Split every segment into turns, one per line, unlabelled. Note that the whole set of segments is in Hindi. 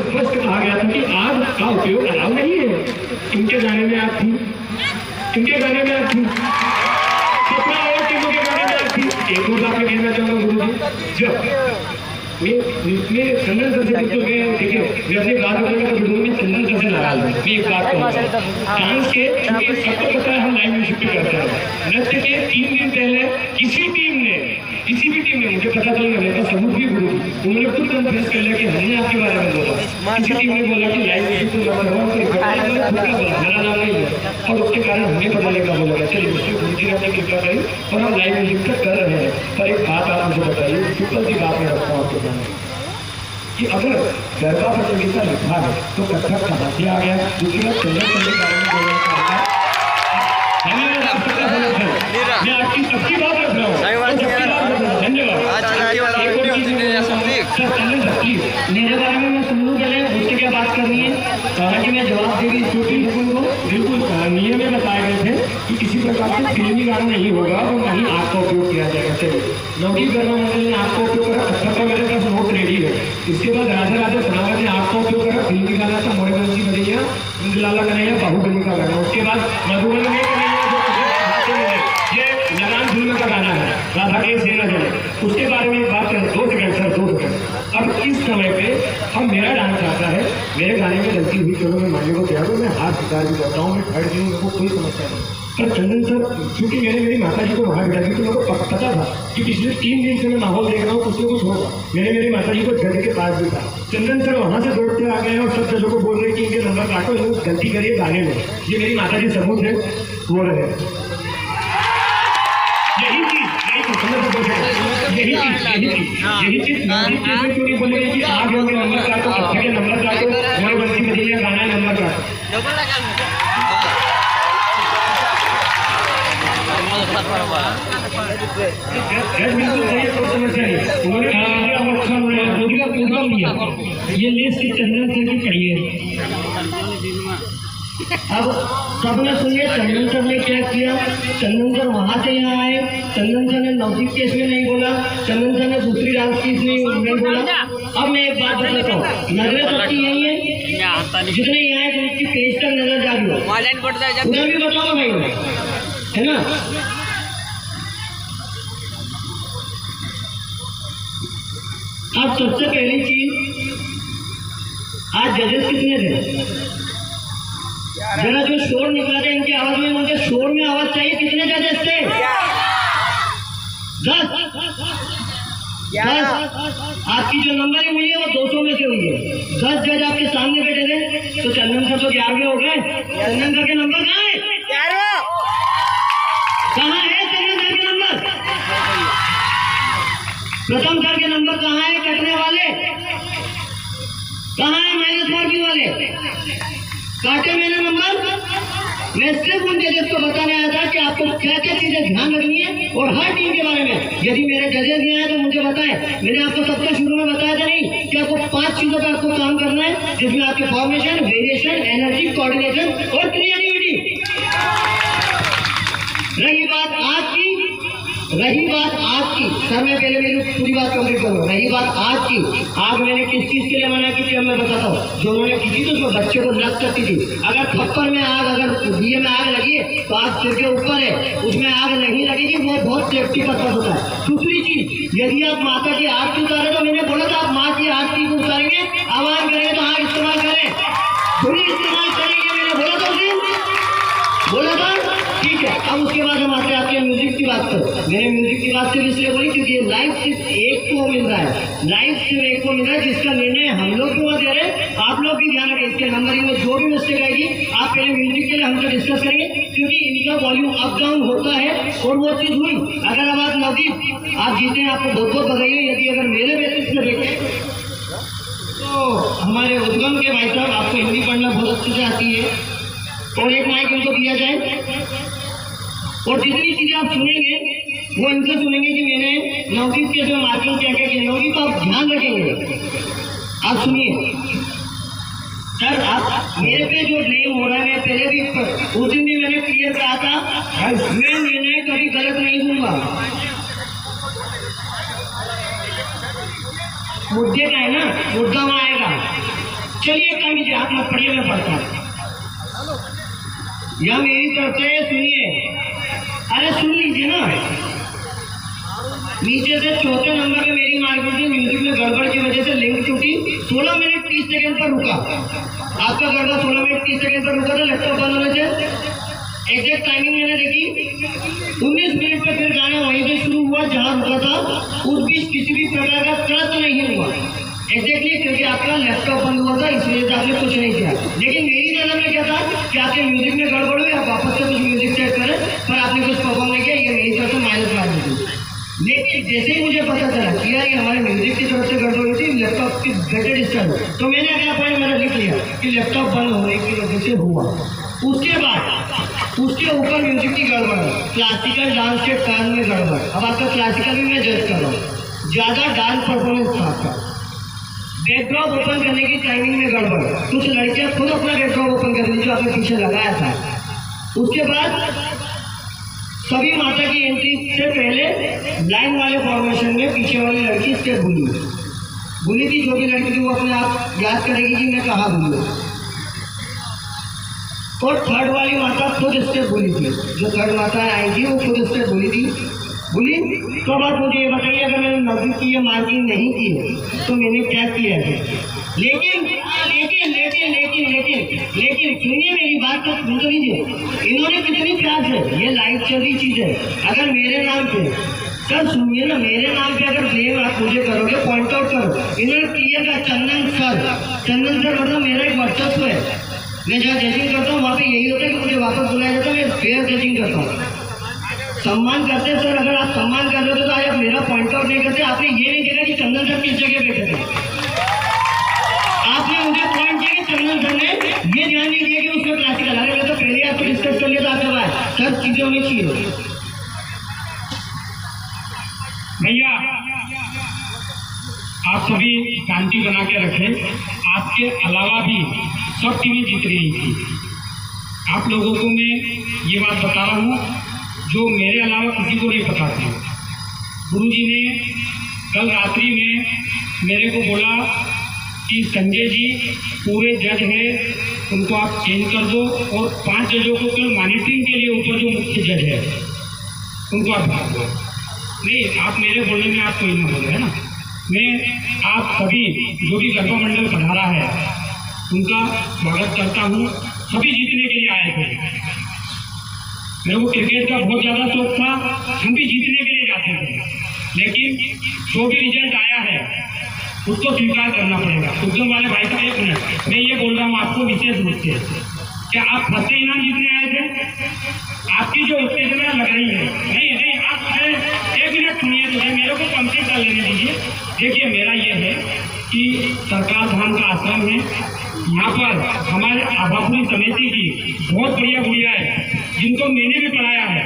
स्पष्ट कहा गया था कि आग का उपयोग अलाउ नहीं है। इनके गाने में आग थी, इनके गाने में आग थी, सपना और टीमों के गाने में आग थी। एक और बात मैं कहना चाहूँगा गुरु जी, जब मैं चंदन सर से पूछो, मैं देखिए मैं अपनी बात करूँगा तो वीडियो में चंदन सर से नाराज हूँ। मैं एक बात कहूँगा, डांस के चूंकि सबको पता है हम लाइव म्यूजिक पे करते हैं। नृत्य के 3 दिन पहले किसी भी टीम ने मुझे पता चला, मेरे पास सबूत भी गुरु जी, उन्होंने खुद कन्फ्रेंस कर लिया कि हमने आपके बारे में बोला। किसी टीम ने बोला कि लाइव म्यूजिक को नंबर हो, मेरा नाम नहीं है, और उसके कारण हमें पता लगा बोला। चलिए उससे गुरु जी ने अपनी कृपा करी और हम लाइव म्यूजिक तक कर रहे हैं। पर एक बात आप मुझे बताइए, सिंपल सी बात मैं रखता हूँ आपके सामने कि अगर गरबा प्रतियोगिता लिखा है तो कथक कहाँ से आ गया? दूसरी बात चंदन सर के बारे में बोलना चाहता हूँ, मैं आपकी सबकी बात रख रहा हूँ। धन्यवाद। मेरे बारे में मैं सुन लूँ पहले, उससे क्या बात करनी है? हालांकि मैं जवाब दे रही को बिल्कुल नियम में बताए गए थे कि किसी प्रकार से फिल्मी गाना नहीं होगा और नहीं आग का उपयोग किया जाएगा। चलिए नवदीप गरबा मंडल ने आग का उपयोग करा, अच्छा का मेरे पास नोट रेडी है। इसके बाद राधा राधा सनावत ने आग का उपयोग करा, फिल्मी गाना था मोरे बंसी बजैया लाला कन्हैया बाहुबली का गाना। उसके बाद मधुबन में ये लगान फिल्म का गाना है, राधा के सेना जले। उसके बारे में बात करें 2 सेकंड सर, 2 सेकंड। अब इस समय पे हम मेरा डांस आता है, मेरे गाने में गलती हुई, चलो मैं मानने को तैयार हूँ, मैं हाथ स्वीकार भी करता हूँ, मैं खड़ भी हूँ, मेरे को कोई समस्या नहीं। पर चंदन सर क्योंकि मेरी माता जी को वहाँ बिठा दी, तो मेरे को पता था कि पिछले 3 दिन से मैं माहौल देख रहा हूँ, कुछ न कुछ होगा। मेरी माता जी को जज के पास भी था। चंदन सर वहाँ से दौड़ते आ गए और सब जजों को बोल रहे कि इनके नंबर काटो, इनको गलती करिए गाने में। ये मेरी माता जी सबूत है, बोल रहे हैं यही चीज क्यों नहीं बोलेंगे कि आग होंगे नंबर काटो, अच्छा के नंबर काटो, मोर बंसी बजैया गाना है नंबर काटो। उन्होंने ये लिस्ट चंदन सर की पढ़िए। अब सबने सुनिए चंदन सर ने क्या किया। चंदन सर वहाँ से यहाँ आए, चंदन सर ने नवदीप केस में नहीं बोला, चंदन सर ने दूसरी डांस केस नहीं बोला। अब मैं एक बात बताता हूँ, नजरें सबकी यही है, जितने यहाँ है उनकी पेज तक नजर जा रही हो, उन्हें भी बताओ भाई, है ना? अब सबसे पहली चीज, आज जजेस कितने थे? जरा जो शोर निकला था इनकी आवाज में, मुझे शोर में आवाज चाहिए। कितने जजेस थे? 10। आपकी जो नंबरिंग हुई है वो 200 में से हुई है। 10 जज आपके सामने बैठे थे, तो चंदन सर तो 11वें हो गए। चंदन सर के नंबर कहाँ है? कहाँ है चंदन सर के नंबर? प्रथम सर के नंबर कहाँ है? कटने वाले कहाँ है? -4 वाले काटे मैंने नंबर। मैं सिर्फ उन जजेस को बताने आया था कि आपको क्या क्या चीजें ध्यान रखनी है और हर टीम के बारे में। यदि मेरे जजेस यहाँ हैं तो मुझे बताएं। मैंने आपको सबसे शुरू में बताया था नहीं कि आपको 5 चीजों पर आपको काम करना है, जिसमें आपके फॉर्मेशन, वेरिएशन, एनर्जी, कोऑर्डिनेशन और क्रिएटिविटी। रही बात आज की, सर मैं पहले मेरी पूरी बात कंप्लीट करूँगा। रही बात आज की, आग मैंने किस चीज के लिए मना की थी मैं बताता हूँ। जो उन्होंने की थी तो उसमें बच्चे को लग सकती थी। अगर थप्पड़ में आग, अगर दिए में आग लगी है तो आग सिर के ऊपर है, उसमें आग नहीं लगेगी, वो बहुत सेफ्टी पर्पस होता है। दूसरी चीज, यदि आप माता की आरती उतारे तो मैंने बोला था आप माँ की आरती को उतारेंगे, आवाज करेंगे तो आग इस्तेमाल करें, थोड़ी इस्तेमाल करेंगे। मैंने बोला था उस दिन, बोला था, ठीक है। अब उसके बाद हम आते हैं म्यूजिक की बात पर। मैंने म्यूजिक की बात सिर्फ इसलिए बोली क्योंकि लाइव सिर्फ एक को मिल रहा है, लाइव सिर्फ एक को मिल रहा है, जिसका निर्णय हम लोग क्यों दे रहे हैं, आप लोग भी ध्यान रखें। इसके नंबरिंग में जो भी मिस्टेक आएगी आप पहले म्यूजिक के लिए हमसे डिस्कस करेंगे, क्योंकि इनका वॉल्यूम अप डाउन होता है और वो चीज हुई। अगर अब आप नवदीप आप जीते हैं, आपको बहुत बहुत बधाई। यदि अगर मेरे बेसिस पे देखें तो हमारे उद्गम के भाई साहब, आपको हिंदी पढ़ना बहुत अच्छे से आती है, और एक माइक इनको दिया जाए और जितनी चीजें आप सुनेंगे वो इनसे सुनेंगे कि मैंने नवदीप के जो मार्किंग क्या क्या किया होगी, तो आप ध्यान रखेंगे। आप सुनिए सर, आप मेरे पे जो ब्लेम हो रहा है, मैं पहले भी उस दिन भी मैंने क्लियर कहा था, मैं निर्णय कभी गलत नहीं दूंगा। मुद्दे का है ना, मुद्दा वहाँ आएगा। चलिए काम कीजिए, आप मत पढ़िए, मैं पढ़ता हूँ। या मेरी तरफ से सुनिए, अरे सुन लीजिए ना। नीचे से चौथे नंबर पे मेरी मार्केटिंग म्यूजिक में गड़बड़ की वजह से लिंक टूटी, 16 मिनट 30 सेकंड पर रुका। आपका गड़बड़ 16 मिनट 30 सेकंड पर रुका था लैपटॉप बंद होने से। एग्जैक्ट टाइमिंग मैंने देखी, 19 मिनट पर फिर गाना वहीं से शुरू हुआ जहां रुका था। उस बीच किसी भी प्रकार का कट नहीं हुआ एग्जैक्टली, क्योंकि आपका लैपटॉप बंद हुआ था, इसलिए से आपने कुछ नहीं किया। लेकिन मेरी नजर में क्या था कि आपके म्यूजिक में गड़बड़ हुई, आप वापस से कुछ म्यूजिक सेट करें, पर आपने कुछ परफॉर्म नहीं किया, ये मेरी तरफ से माइनस मार दी। लेकिन जैसे ही मुझे पता चला कि यार ये हमारे म्यूजिक की तरफ से गड़बड़ हुई थी, लैपटॉप की बैटरी डिस्चार्ज, तो मैंने अगला पॉइंट मेरा लिख लिया कि लैपटॉप बंद होने की वजह से हुआ। उसके बाद उसके ऊपर म्यूजिक की गड़बड़, क्लासिकल डांस के टर्न में गड़बड़। अब आपका क्लासिकल भी मैं जज कर रहा हूँ, ज्यादा डांस परफॉर्मेंस था आपका। बैकड्रॉप ओपन करने की टाइमिंग में गड़बड़, कुछ लड़कियां खुद अपना बैकड्रॉप ओपन कर ली जो आपने पीछे लगाया था। उसके बाद सभी माता की एंट्री से पहले लाइन वाले फॉर्मेशन में पीछे वाली लड़की स्टेप भूली थी। जो भी लड़की थी वो अपने आप याद करेगी कि मैं कहाँ भूली। और थर्ड वाली माता खुद स्टेप भूली थी, जो थर्ड माता आई थी वो खुद स्टेप भूली थी। तो अब आप मुझे ये बताइए, अगर मैंने नजर की ये मार्किंग नहीं की तो मैंने क्या किया है? लेकिन लेकिन लेकिन लेकिन लेकिन लेकिन सुनिए मेरी बात तो सुन तो लीजिए। इन्होंने कितनी प्यार से, ये लाइट चल रही चीज है, अगर मेरे नाम पे सर सुनिए ना, मेरे नाम पे अगर ब्लेम आप मुझे करोगे, पॉइंट आउट करो। इन्होंने क्लियर का चंदन सर मतलब मेरा एक वर्चस्व है। मैं जहाँ जजिंग करता हूँ वहाँ पे यही होता है कि मुझे वापस बुलाया जाता है, मैं फेयर जजिंग करता हूँ, सम्मान करते हैं। सर अगर आप सम्मान कर रहे हो तो आज आप मेरा पॉइंट आउट नहीं करते। आपने ये नहीं देखा कि चंदन सर किस जगह बैठे थे, आपने मुझे पॉइंट दिया कि चंदन सर ने ये ध्यान नहीं दिया कि उसमें क्लासिकल, अरे मैं तो पहले आपको डिस्कस कर लिया था आपके बाद, सर चीजें होनी चाहिए।
भैया आप सभी शांति बना के रखें, आपके अलावा भी सब टीमें जीत रही थी। आप लोगों को मैं ये बात बता रहा हूँ जो मेरे अलावा किसी को नहीं पता थी। गुरुजी ने कल रात्रि में मेरे को बोला कि संजय जी पूरे जज हैं, उनको आप चेंज कर दो और 5 जजों को कल मॉनिटरिंग के लिए ऊपर जो मुख्य जज है उनको आप भाग दो। नहीं, आप मेरे बोलने में आप कोई ना बोले, है ना। मैं आप सभी जो भी गरबा मंडल पधारा है उनका स्वागत करता हूँ। सभी जीतने के लिए आए थे। मेरे को क्रिकेट का बहुत ज़्यादा शौक था, हम भी जीतने के लिए जाते थे, लेकिन जो भी रिजल्ट आया है उसको स्वीकार करना पड़ेगा। उद्यम वाले भाई का 1 मिनट मैं ये बोल रहा हूँ आपको विशेष रूप से, क्या आप फर्स्ट इनाम जीतने आए थे? आपकी जो उत्तेजना लग रही है, नहीं आप मुझे 1 मिनट सुनिए, तो मेरे को कंप्लीट कर लेने दीजिए। देखिए मेरा ये है कि सरकार धाम का आश्रम है, यहाँ पर हमारे आभापुरी समिति की बहुत बढ़िया गुड़िया है जिनको मैंने भी पढ़ाया है।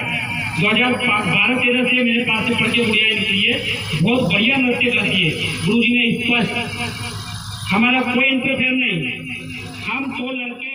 2012-13 से मेरे पास से पढ़ के गुड़िया निकली है, बहुत बढ़िया नृत्य करती है। गुरु जी ने स्पष्ट, हमारा कोई इंटरफेयर नहीं, हम 100 लड़के